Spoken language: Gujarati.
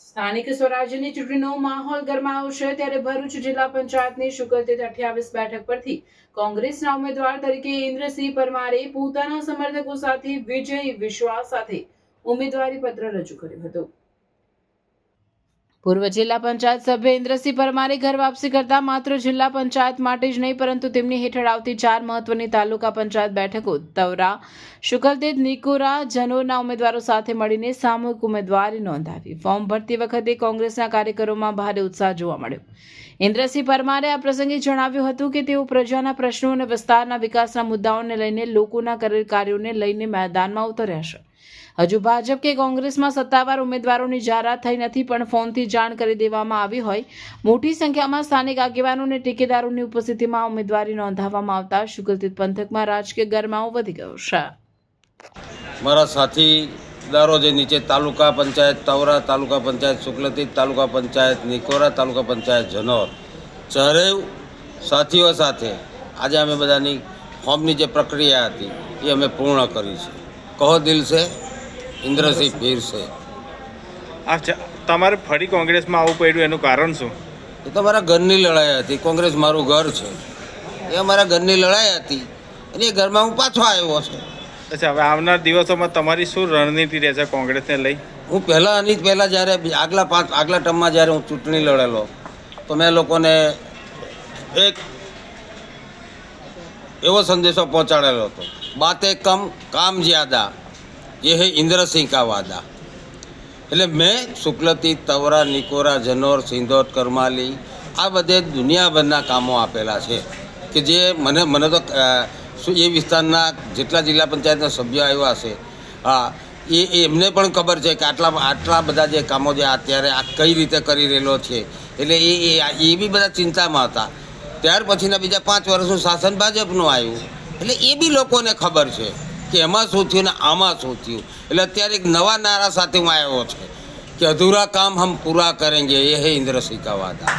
સ્થાનિક સ્વરાજ્યની ચૂંટણીનો માહોલ ગરમાયો છે ત્યારે ભરૂચ જિલ્લા પંચાયતની શુકલતીત 28 બેઠક પરથી કોંગ્રેસના ઉમેદવાર તરીકે ઇન્દ્રસિંહ પરમારે પોતાના સમર્થકો સાથે વિજય વિશ્વાસ સાથે ઉમેદવારી પત્ર રજૂ કર્યું હતું। પૂર્વ જિલ્લા પંચાયત સભ્ય ઇન્દ્રસિંહ પરમારે ઘર વાપસી કરતા માત્ર જિલ્લા પંચાયત માટે જ નહીં પરંતુ તેમની હેઠળ આવતી 4 મહત્વની તાલુકા પંચાયત બેઠકો તવરા, શુકલતીત, નિકોરા, જનોરના ઉમેદવારો સાથે મળીને સામૂહિક ઉમેદવારી નોંધાવી। ફોર્મ ભરતી વખતે કોંગ્રેસના કાર્યકરોમાં ભારે ઉત્સાહ જોવા મળ્યો। ઇન્દ્રસિંહ પરમારે આ પ્રસંગે જણાવ્યું હતું કે તેઓ પ્રજાના પ્રશ્નો અને વિસ્તારના વિકાસના મુદ્દાઓને લઈને લોકોના કરેલ કાર્યોને લઈને મેદાનમાં ઉતર્યા છે। હજુ ભાજપ કે કોંગ્રેસમાં સત્તાવાર ઉમેદવારોની જાહેરાત થઈ નથી પણ ફોનથી જાણ કરી દેવામાં આવી હોય। મોટી સંખ્યામાં સ્થાનિક આગેવાનો અને ટેકેદારોની ઉપસ્થિતિમાં ઉમેદવારી નોંધાવવામાં આવતા શુકલતીત પંથકમાં રાજકીય ગરમાવો વધી ગયો છે। મારા સાથીદારો જે નીચે તાલુકા પંચાયત તવરા, તાલુકા પંચાયત શુકલતીત, તાલુકા પંચાયત નિકોરા, તાલુકા પંચાયત જનોર, ચારેય સાથીઓ સાથે આજે અમે બધાની ફોર્મની જે પ્રક્રિયા હતી એ અમે પૂર્ણ કરી છે। કહો દિલ છે ઇન્દ્રસિંહ ફીર છે। અચ્છા, તમારે ફરી કોંગ્રેસમાં આવવું પડ્યું એનું કારણ શું? એ તો મારા ઘરની લડાઈ હતી। કોંગ્રેસ મારું ઘર છે, એ અમારા ઘરની લડાઈ હતી અને એ ઘરમાં હું પાછો આવ્યો છે। અચ્છા, હવે આવનાર દિવસોમાં તમારી શું રણનીતિ રહેશે કોંગ્રેસને લઈ? હું પહેલાં જ્યારે આગલા ટર્મમાં જ્યારે હું ચૂંટણી લડેલો તો મેં લોકોને એક એવો સંદેશો પહોંચાડેલો હતો, બાતે કમ કામ જ્યાદા, ये है इंद्रसिंह का वादा। એટલે મેં શુકલતીત, તવરા, નિકોરા, જનોર, સિંધોદ, કરમાલી આ બધે દુનિયાભરના કામો આપેલા છે કે જે મને તો એ વિસ્તારના જેટલા જિલ્લા પંચાયતના સભ્યો આવ્યા છે એમને પણ ખબર છે કે આટલા બધા જે કામો જે અત્યારે આ કઈ રીતે કરી રહેલો છે। એટલે એ બી બધા ચિંતામાં હતા। ત્યાર પછીના બીજા 5 વર્ષનું શાસન ભાજપનું આવ્યું એટલે એ બી લોકોને ખબર છે કે એમાં શું થયું ને આમાં શું થયું। એટલે અત્યારે એક નવા નારા સાથે હું આવ્યો છે કે અધૂરા કામ હમ પૂરા કરેંગે, એ હે ઇન્દ્રસિંહ કા વાદા।